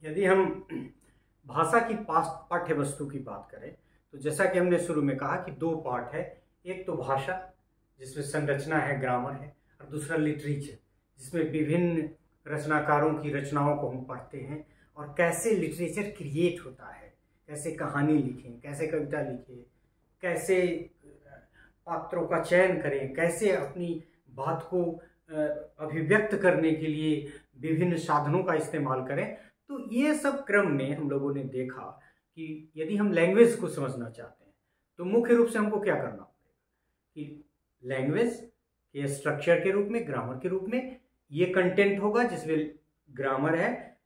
यदि हम भाषा की पाठ्य वस्तु की बात करें तो जैसा कि हमने शुरू में कहा कि दो पार्ट है। एक तो भाषा जिसमें संरचना है, ग्रामर है, और दूसरा लिटरेचर जिसमें विभिन्न रचनाकारों की रचनाओं को हम पढ़ते हैं और कैसे लिटरेचर क्रिएट होता है, कैसे कहानी लिखें, कैसे कविता लिखें, कैसे पात्रों का चयन करें, कैसे अपनी बात को अभिव्यक्त करने के लिए विभिन्न साधनों का इस्तेमाल करें। तो ये सब क्रम में हम लोगों ने देखा कि यदि हम लैंग्वेज को समझना चाहते हैं तो मुख्य रूप से हमको क्या करना पड़ेगा कि लैंग्वेज के स्ट्रक्चर के रूप में, ग्रामर के रूप में ये कंटेंट होगा जिसमें ग्रामर है,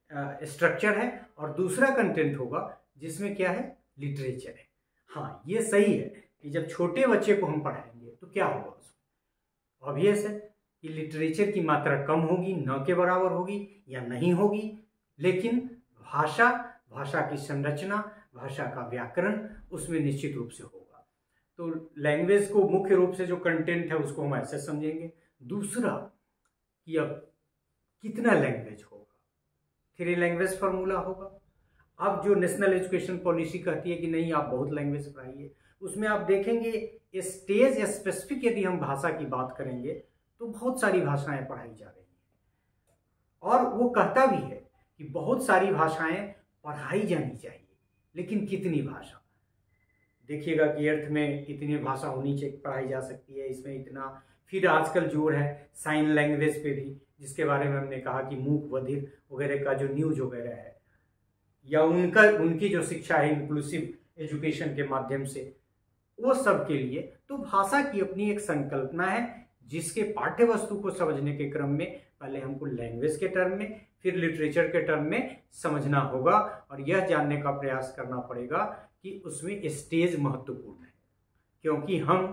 स्ट्रक्चर है, और दूसरा कंटेंट होगा जिसमें क्या है, लिटरेचर है। हाँ, ये सही है कि जब छोटे बच्चे को हम पढ़ाएंगे तो क्या होगा उसमें, ऑब्वियस है कि लिटरेचर की मात्रा कम होगी, न के बराबर होगी या नहीं होगी, लेकिन भाषा की संरचना, भाषा का व्याकरण उसमें निश्चित रूप से होगा। तो लैंग्वेज को मुख्य रूप से जो कंटेंट है उसको हम ऐसे समझेंगे। दूसरा कि अब कितना लैंग्वेज होगा, 3 लैंग्वेज फार्मूला होगा। अब जो नेशनल एजुकेशन पॉलिसी कहती है कि नहीं आप बहुत लैंग्वेज पढ़ाइए, उसमें आप देखेंगे स्टेज स्पेसिफिक यदि हम भाषा की बात करेंगे तो बहुत सारी भाषाएं पढ़ाई जा रही हैं, और वो कहता भी है कि बहुत सारी भाषाएं पढ़ाई जानी चाहिए, लेकिन कितनी भाषा। देखिएगा कि अर्थ में कितनी भाषा होनी चाहिए, पढ़ाई जा सकती है, इसमें इतना। फिर आजकल जोर है साइन लैंग्वेज पे भी, जिसके बारे में हमने कहा कि मूक बधिर वगैरह का जो न्यूज वगैरह है, या उनकी जो शिक्षा है इंक्लूसिव एजुकेशन के माध्यम से, वो सब के लिए तो भाषा की अपनी एक संकल्पना है, जिसके पाठ्य वस्तु को समझने के क्रम में पहले हमको लैंग्वेज के टर्म में, फिर लिटरेचर के टर्म में समझना होगा, और यह जानने का प्रयास करना पड़ेगा कि उसमें स्टेज महत्वपूर्ण है, क्योंकि हम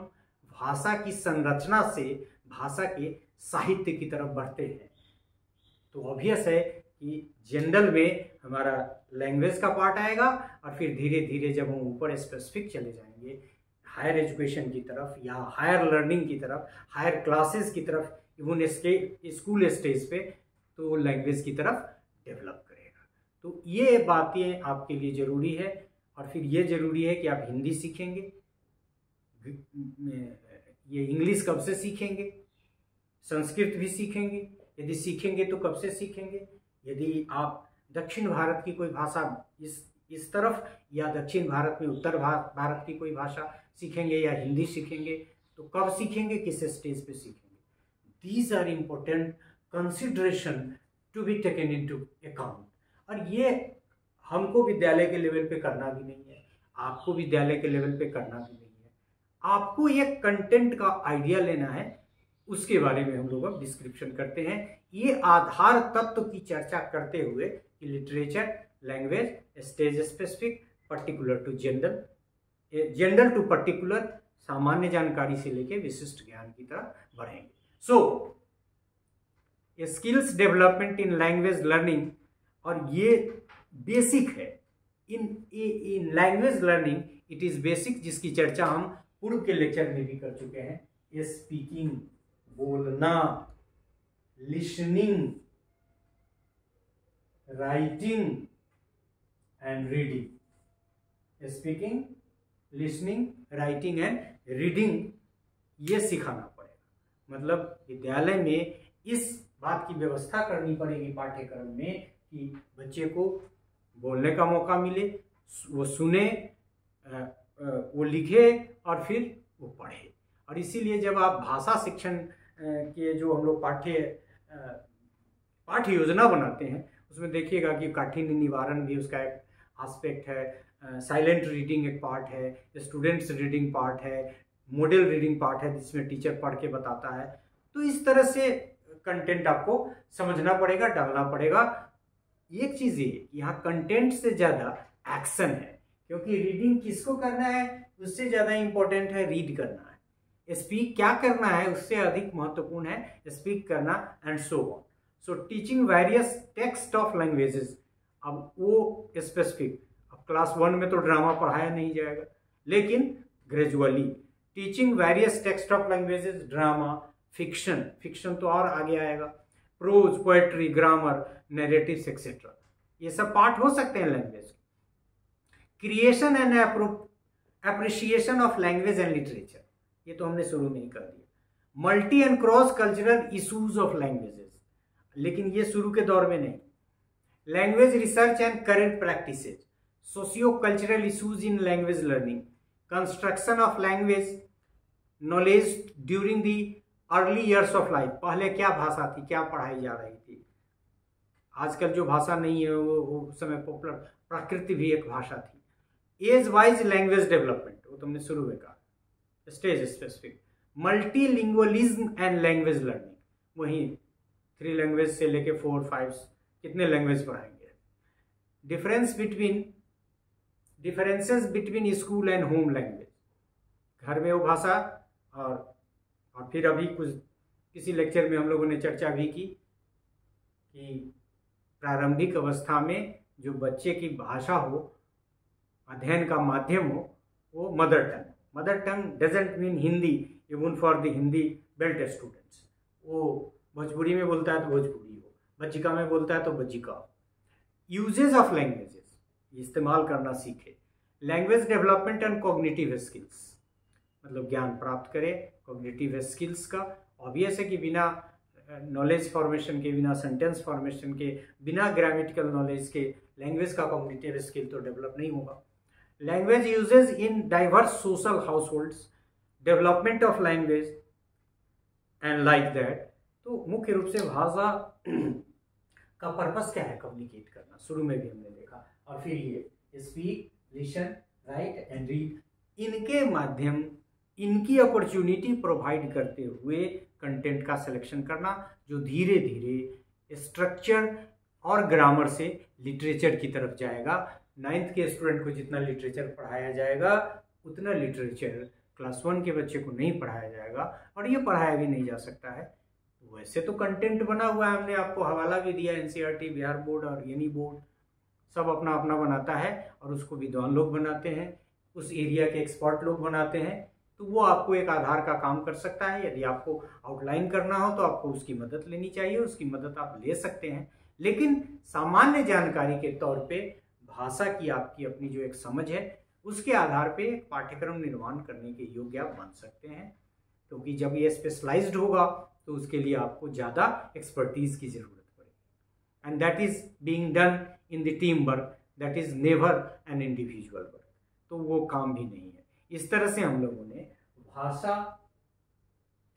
भाषा की संरचना से भाषा के साहित्य की तरफ बढ़ते हैं। तो ऑब्वियस है कि जनरल में हमारा लैंग्वेज का पार्ट आएगा, और फिर धीरे धीरे जब हम ऊपर स्पेसिफिक चले जाएंगे हायर एजुकेशन की तरफ या हायर लर्निंग की तरफ, हायर क्लासेस की तरफ, इवन स्कूल स्टेज पे, तो लैंग्वेज की तरफ डेवलप करेगा। तो ये बातें आपके लिए ज़रूरी है। और फिर ये ज़रूरी है कि आप हिंदी सीखेंगे, ये इंग्लिश कब से सीखेंगे, संस्कृत भी सीखेंगे। यदि सीखेंगे तो कब से सीखेंगे, यदि आप दक्षिण भारत की कोई भाषा इस तरफ, या दक्षिण भारत में उत्तर भारत की कोई भाषा सीखेंगे या हिंदी सीखेंगे, तो कब सीखेंगे, किस स्टेज पे सीखेंगे। These are important consideration to be taken into account. और ये हमको विद्यालय के लेवल पे करना भी नहीं है, आपको विद्यालय के लेवल पे करना भी नहीं है। आपको ये कंटेंट का आइडिया लेना है, उसके बारे में हम लोग अब डिस्क्रिप्शन करते हैं। ये आधार तत्व की चर्चा करते हुए कि literature, language, stage specific, particular to general, general to particular, सामान्य जानकारी से लेके विशिष्ट ज्ञान की तरफ बढ़ेंगे। So skills development in language learning, और ये बेसिक है in language learning, it is basic, जिसकी चर्चा हम पूर्व के लेक्चर में भी कर चुके हैं। स्पीकिंग, बोलना, listening, writing and reading. Speaking, listening, writing and reading, ये सिखाना पड़ेगा। मतलब विद्यालय में इस बात की व्यवस्था करनी पड़ेगी पाठ्यक्रम में कि बच्चे को बोलने का मौका मिले, वो सुने, वो लिखे, और फिर वो पढ़े। और इसीलिए जब आप भाषा शिक्षण के जो हम लोग पाठ्य योजना बनाते हैं, उसमें देखिएगा कि काठिन्य निवारण भी उसका एक एस्पेक्ट है, साइलेंट रीडिंग एक पार्ट है, स्टूडेंट्स रीडिंग पार्ट है, मॉडल रीडिंग पार्ट है जिसमें टीचर पढ़ के बताता है। तो इस तरह से कंटेंट आपको समझना पड़ेगा, डालना पड़ेगा। एक चीज़ ये, यहाँ कंटेंट से ज़्यादा एक्शन है, क्योंकि रीडिंग किसको करना है उससे ज़्यादा इम्पोर्टेंट है रीड करना है। स्पीक क्या करना है उससे अधिक महत्वपूर्ण है स्पीक करना, and so on. So teaching various text of languages, अब वो स्पेसिफिक, अब क्लास 1 में तो ड्रामा पढ़ाया नहीं जाएगा, लेकिन gradually teaching various text of languages, drama, fiction तो और आगे आएगा, prose, poetry, grammar, narratives et cetera. ये सब पार्ट हो सकते हैं language. Creation and appreciation of language and literature, ये तो हमने शुरू में ही कर दिया। Multi and cross cultural issues of languages, लेकिन ये शुरू के दौर में नहीं। Language research and current practices, socio cultural issues in language learning, construction of language knowledge during the early years of life. पहले क्या भाषा थी, क्या पढ़ाई जा रही थी, आजकल जो भाषा नहीं है वो उस समय पॉपुलर, प्रकृति भी एक भाषा थी। एज वाइज लैंग्वेज डेवलपमेंट, वो तुमने शुरू में कहा, stage specific. Multilingualism and language learning, वहीं 3 लैंग्वेज से लेके 4, 5 कितने लैंग्वेज पढ़ाएंगे। Differences between school and home language, घर में वो भाषा और फिर अभी किसी लेक्चर में हम लोगों ने चर्चा भी की कि प्रारंभिक अवस्था में जो बच्चे की भाषा हो, अध्ययन का माध्यम हो, वो mother tongue. Mother tongue doesn't mean Hindi, even for the Hindi belt students. वो भोजपुरी में बोलता है तो भोजपुरी हो, बज्जिका में बोलता है तो बज्जिका हो। यूजेज ऑफ लैंग्वेजेस, इस्तेमाल करना सीखे। Language development and cognitive skills, मतलब ज्ञान प्राप्त करें कॉग्निटिव स्किल्स का। ऑब्वियस है कि बिना नॉलेज फॉर्मेशन के, बिना सेंटेंस फॉर्मेशन के, बिना ग्रामेटिकल नॉलेज के लैंग्वेज का कॉग्निटिव स्किल तो डेवलप नहीं होगा। Language usage in diverse social households, development of language and like that. तो मुख्य रूप से भाषा का पर्पस क्या है, कम्युनिकेट करना, शुरू में भी हमने देखा। और फिर ये speak, listen, right and read, इनके माध्यम, इनकी अपॉर्चुनिटी प्रोवाइड करते हुए कंटेंट का सिलेक्शन करना, जो धीरे धीरे स्ट्रक्चर और ग्रामर से लिटरेचर की तरफ जाएगा। 9th के स्टूडेंट को जितना लिटरेचर पढ़ाया जाएगा उतना लिटरेचर क्लास 1 के बच्चे को नहीं पढ़ाया जाएगा, और ये पढ़ाया भी नहीं जा सकता है। वैसे तो कंटेंट बना हुआ है, हमने आपको हवाला भी दिया, NCERT, बिहार बोर्ड और यूनी बोर्ड सब अपना अपना बनाता है, और उसको विद्वान लोग बनाते हैं, उस एरिया के एक्सपर्ट लोग बनाते हैं। तो वो आपको एक आधार का काम कर सकता है। यदि आपको आउटलाइन करना हो तो आपको उसकी मदद लेनी चाहिए, उसकी मदद आप ले सकते हैं। लेकिन सामान्य जानकारी के तौर पे भाषा की आपकी अपनी जो एक समझ है, उसके आधार पे एक पाठ्यक्रम निर्माण करने के योग्य आप बन सकते हैं। क्योंकि जब ये स्पेशलाइज्ड होगा तो उसके लिए आपको ज़्यादा एक्सपर्टीज की जरूरत पड़ेगी, and that is being done in the team work, that is never an individual work. तो वो काम भी नहीं है। इस तरह से हम लोगों ने भाषा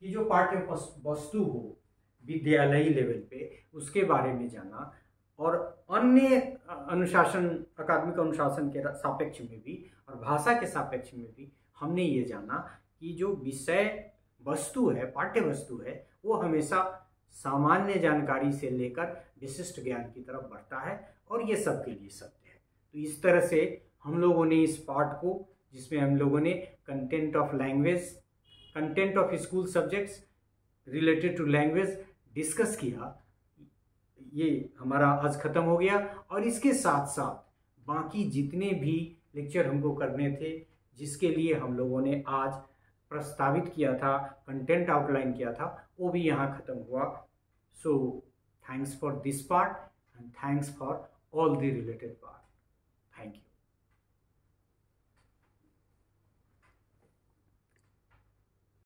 की जो पाठ्य वस्तु हो विद्यालयी लेवल पे, उसके बारे में जाना, और अन्य अनुशासन, अकादमिक अनुशासन के सापेक्ष में भी और भाषा के सापेक्ष में भी हमने ये जाना कि जो विषय वस्तु है, पाठ्य वस्तु है, वो हमेशा सामान्य जानकारी से लेकर विशिष्ट ज्ञान की तरफ बढ़ता है, और ये सबके लिए सत्य है। तो इस तरह से हम लोगों ने इस पार्ट को, जिसमें हम लोगों ने content of language, content of school subjects related to language discuss किया, ये हमारा आज खत्म हो गया। और इसके साथ साथ बाकी जितने भी लेक्चर हमको करने थे, जिसके लिए हम लोगों ने आज प्रस्तावित किया था, कंटेंट आउटलाइन किया था, वो भी यहाँ खत्म हुआ। So thanks for this part and thanks for all the related part. Thank you.